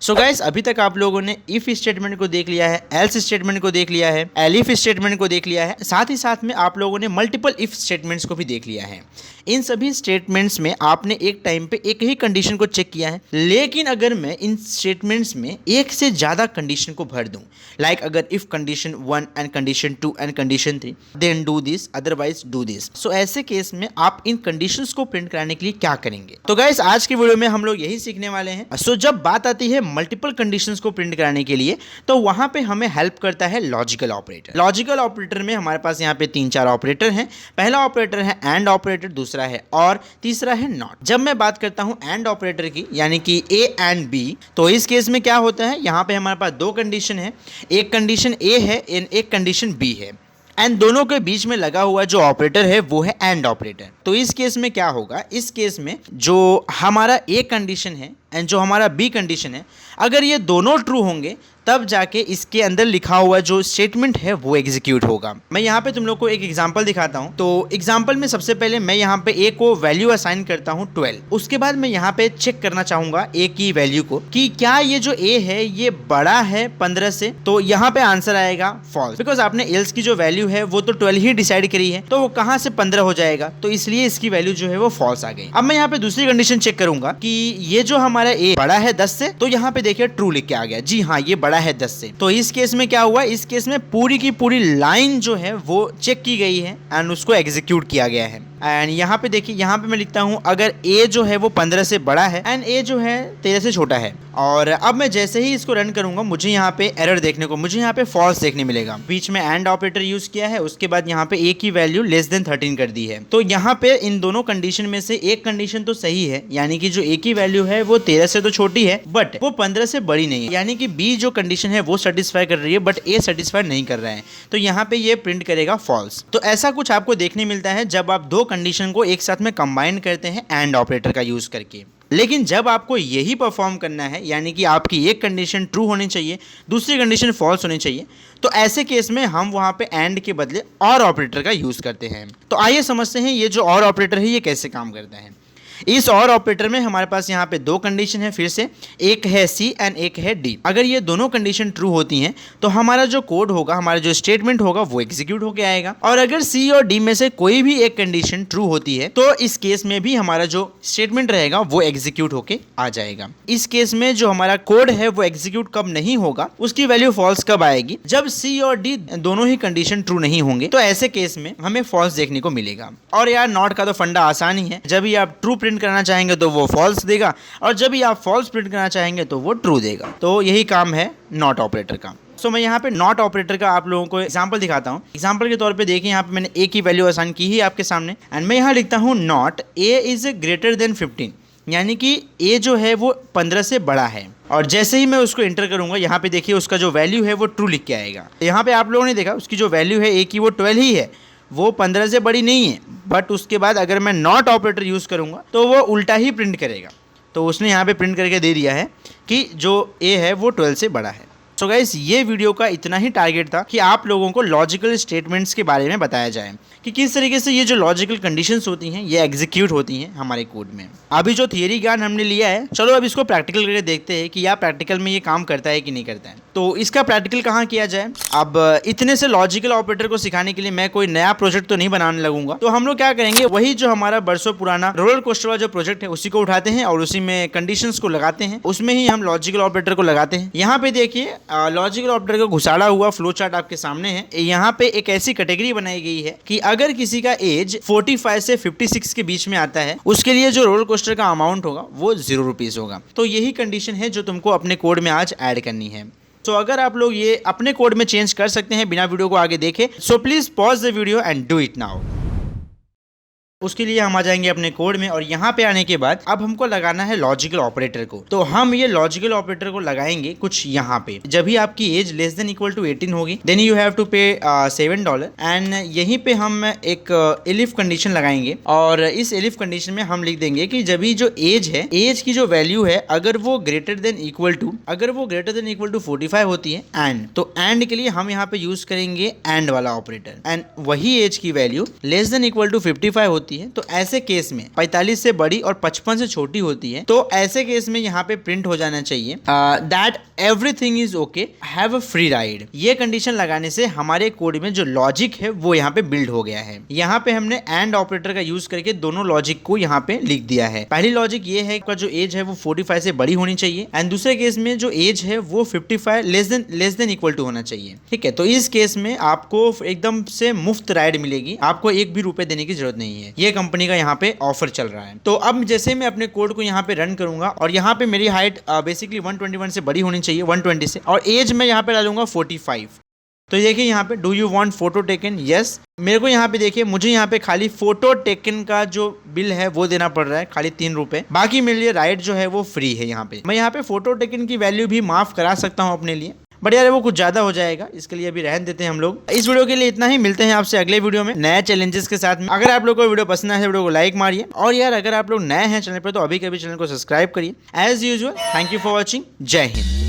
So guys, अभी तक आप लोगों ने इफ स्टेटमेंट को देख लिया है, एल्स स्टेटमेंट को देख लिया है, एलिफ स्टेटमेंट को देख लिया है, साथ ही साथ में आप लोगों ने मल्टीपल इफ स्टेटमेंट्स को भी देख लिया है। इन सभी स्टेटमेंट्स में आपने एक टाइम पे एक ही कंडीशन को चेक किया है, लेकिन अगर मैं इन स्टेटमेंट्स में एक से ज़्यादा कंडीशन को भर दूं, लाइक अगर if condition 1 and condition 2 and condition 3 then do this otherwise do this, so ऐसे केस में आप इन कंडीशंस को प्रिंट कराने के लिए क्या करेंगे। तो गाइस, आज की वीडियो में हम लोग यही सीखने वाले हैं। सो जब बात आती है मल्टीपल कंडीशंस को प्रिंट कराने के लिए, तो वहां पे हमें हेल्प करता है लॉजिकल ऑपरेटर। लॉजिकल ऑपरेटर में हमारे पास यहाँ पे 3-4 ऑपरेटर हैं। पहला ऑपरेटर है एंड ऑपरेटर, दूसरा है और, तीसरा है नॉट। जब मैं बात करता हूँ एंड ऑपरेटर की, यानी कि ए एंड बी, तो इस केस में क्या होता है, यहाँ पे हमारे पास दो कंडीशन है, एक कंडीशन ए है एंड एक कंडीशन बी है, एंड दोनों के बीच में लगा हुआ जो ऑपरेटर है वो है एंड ऑपरेटर। तो इस केस में क्या होगा, इस केस में जो हमारा ए कंडीशन है एंड जो हमारा बी कंडीशन है, अगर ये दोनों ट्रू होंगे तब जाके इसके अंदर लिखा हुआ जो स्टेटमेंट है वो एग्जीक्यूट होगा। मैं यहाँ पे तुम लोग को एक एग्जांपल दिखाता हूँ। तो एग्जांपल में सबसे पहले मैं यहाँ पे ए को वैल्यू असाइन करता हूँ 12। उसके बाद मैं यहाँ पे चेक करना चाहूंगा ए की वैल्यू को कि क्या ये जो ए है ये बड़ा है 15 से। तो यहाँ पे आंसर आएगा फॉल्स, बिकॉज आपने एल्स की जो वैल्यू है वो तो 12 ही डिसाइड करी है, तो वो कहाँ से 15 हो जाएगा, तो इसलिए इसकी वैल्यू जो है वो फॉल्स आ गई। अब मैं यहाँ पे दूसरी कंडीशन चेक करूंगा कि ये जो हमारा ए बड़ा है 10 से, तो यहाँ पे देखिए ट्रू लिख के आ गया, जी हाँ ये बड़ा है 10 से। तो इस केस में क्या हुआ, इस केस में पूरी की पूरी लाइन जो है वो चेक की गई है एंड उसको एग्जीक्यूट किया गया है। एंड यहाँ पे देखिए, यहाँ पे मैं लिखता हूँ अगर ए जो है वो 15 से बड़ा है एंड ए जो है 13 से छोटा है। और अब मैं जैसे ही इसको रन करूंगा मुझे यहाँ पे एरर देखने को, मुझे यहाँ पे फॉल्स देखने मिलेगा। बीच में एंड ऑपरेटर यूज किया है, उसके बाद यहाँ पे ए की वैल्यू लेस देन 13 कर दी है। तो यहाँ पे इन दोनों कंडीशन में से एक कंडीशन तो सही है, यानी कि जो ए की वैल्यू है वो 13 से तो छोटी है बट वो 15 से बड़ी नहीं है, यानी कि बी जो कंडीशन है वो सेटिस्फाई कर रही है बट ए सेटिस्फाई नहीं कर रहा है। तो यहाँ पे ये प्रिंट करेगा फॉल्स। तो ऐसा कुछ आपको देखने मिलता है जब आप दो कंडीशन को एक साथ में कंबाइन करते हैं एंड ऑपरेटर का यूज करके। लेकिन जब आपको यही परफॉर्म करना है, यानी कि आपकी एक कंडीशन ट्रू होनी चाहिए, दूसरी कंडीशन फॉल्स होनी चाहिए, तो ऐसे केस में हम वहां पे एंड के बदले और ऑपरेटर का यूज करते हैं। तो आइए समझते हैं ये जो और ऑपरेटर है ये कैसे काम करता है। इस और ऑपरेटर में हमारे पास यहाँ पे दो कंडीशन है, फिर से एक है सी एंड एक है डी। अगर ये दोनों कंडीशन ट्रू होती हैं तो हमारा जो कोड होगा, हमारा जो स्टेटमेंट होगा वो एग्जीक्यूट होके आएगा। और अगर सी और डी में से कोई भी एक कंडीशन ट्रू होती है तो इस केस में भी हमारा जो स्टेटमेंट रहेगा वो एग्जीक्यूट होके आ जाएगा। इस केस में जो हमारा कोड है वो एग्जीक्यूट कब नहीं होगा, उसकी वैल्यू फॉल्स कब आएगी, जब सी और डी दोनों ही कंडीशन ट्रू नहीं होंगे, तो ऐसे केस में हमें फॉल्स देखने को मिलेगा। और यार नॉट का तो फंडा आसान ही है, जब भी आप ट्रू प्रिंट करना चाहेंगे तो वो फॉल्स देगा और जब भी आप फॉल्स प्रिंट करना चाहेंगे तो वो ट्रू देगा। तो यही काम है नॉट ऑपरेटर का। सो मैं यहाँ पे नॉट ऑपरेटर का आप लोगों को एग्जांपल दिखाता हूँ। एग्जांपल के तौर पे देखिए, यहाँ पे मैंने ए की वैल्यू असाइन की ही आपके सामने एंड मैं यहाँ लिखता हूँ not a is greater than 15, यानी कि ए जो है वो 15 से बड़ा है। और जैसे ही मैं उसको एंटर करूंगा, यहाँ पे देखिए उसका जो वैल्यू है वो ट्रू लिख के आएगा। यहाँ पे आप लोगों ने देखा उसकी जो वैल्यू है ए की वो 12 ही है, वो 15 से बड़ी नहीं है। बट उसके बाद अगर मैं नॉट ऑपरेटर यूज़ करूँगा तो वो उल्टा ही प्रिंट करेगा। तो उसने यहाँ पे प्रिंट करके दे दिया है कि जो ए है वो 12 से बड़ा है। सो गाइस, ये वीडियो का इतना ही टारगेट था कि आप लोगों को लॉजिकल स्टेटमेंट्स के बारे में बताया जाए कि किस तरीके से ये जो लॉजिकल कंडीशंस होती हैं ये एग्जीक्यूट होती हैं हमारे कोड में। अभी जो थियरी ज्ञान हमने लिया है, चलो अब इसको प्रैक्टिकल करके देखते हैं कि यार प्रैक्टिकल में ये काम करता है कि नहीं करता है। तो इसका प्रैक्टिकल कहाँ किया जाए। अब इतने से लॉजिकल ऑपरेटर को सिखाने के लिए मैं कोई नया प्रोजेक्ट तो नहीं बनाने लगूंगा। तो हम लोग क्या करेंगे, वही जो हमारा बरसों पुराना रोलर कोस्टर वाला जो प्रोजेक्ट है उसी को उठाते हैं और उसी में कंडीशंस को लगाते हैं, उसमें ही हम लॉजिकल ऑपरेटर को लगाते हैं। यहाँ पे देखिए लॉजिकल ऑपरेटर का घुसाड़ा हुआ फ्लो चार्ट आपके सामने है। यहाँ पे एक ऐसी कैटेगरी बनाई गई है कि अगर किसी का एज 45 से 56 के बीच में आता है, उसके लिए जो रोलर कोस्टर का अमाउंट होगा वो 0 रुपीज होगा। तो यही कंडीशन है जो तुमको अपने कोड में आज ऐड करनी है। तो अगर आप लोग ये अपने कोड में चेंज कर सकते हैं बिना वीडियो को आगे देखे, so please pause the video and do it now. उसके लिए हम आ जाएंगे अपने कोड में और यहाँ पे आने के बाद अब हमको लगाना है लॉजिकल ऑपरेटर को। तो हम ये लॉजिकल ऑपरेटर को लगाएंगे कुछ यहाँ पे। जब भी आपकी age less than equal to 18 होगी देन यू हैव टू पे $7 एंड यहीं पे हम एक एलिफ कंडीशन लगाएंगे और इस एलिफ कंडीशन में हम लिख देंगे कि जब भी जो एज है, एज की जो वैल्यू है अगर वो ग्रेटर देन इक्वल टू 45 होती है एंड, तो एंड के लिए हम यहाँ पे यूज करेंगे एंड वाला ऑपरेटर एंड वही एज की value less than equal to 55 होती होती है तो ऐसे केस में 45 से बड़ी और 55 से छोटी होती है तो ऐसे केस में यहाँ पे प्रिंट हो जाना चाहिए that everything is okay, have a free ride. ये कंडीशन लगाने से हमारे कोड में जो लॉजिक है वो यहाँ पे बिल्ड हो गया है। यहाँ पे हमने एंड ऑपरेटर का यूज करके दोनों लॉजिक को यहाँ पे लिख दिया है। पहली लॉजिक ये है कि जो एज है वो 45 से बड़ी होनी चाहिए एंड दूसरे केस में जो एज है वो 55 लेस देन इक्वल टू होना चाहिए। ठीक है, तो इस केस में आपको एकदम से मुफ्त राइड मिलेगी, आपको एक भी रुपए देने की जरूरत नहीं है। ये कंपनी का यहाँ पे ऑफर चल रहा है। तो अब जैसे मैं अपने कोड को यहाँ पे रन करूंगा और यहाँ पे मेरी हाइट बेसिकली 121 से बड़ी होनी चाहिए, 120 से, और एज में यहाँ पे डालूंगा 45। तो देखिए यहाँ पे do you want photo taken, yes. मेरे को यहाँ पे देखिए मुझे यहाँ पे खाली फोटो टेकन का जो बिल है वो देना पड़ रहा है, खाली 3 रुपए। बाकी मेरे लिए राइड जो है वो फ्री है। यहाँ पे मैं यहाँ पे फोटो टेकन की वैल्यू भी माफ करा सकता हूँ अपने लिए, बट यार वो कुछ ज्यादा हो जाएगा, इसके लिए अभी रहने देते हैं हम लोग। इस वीडियो के लिए इतना ही, मिलते हैं आपसे अगले वीडियो में नए चैलेंजेस के साथ में। अगर आप लोग को वीडियो पसंद आए वीडियो को लाइक मारिए, और यार अगर आप लोग नए हैं चैनल पर तो अभी कभी चैनल को सब्सक्राइब करिए। As usual thank you for watching, जय हिंद।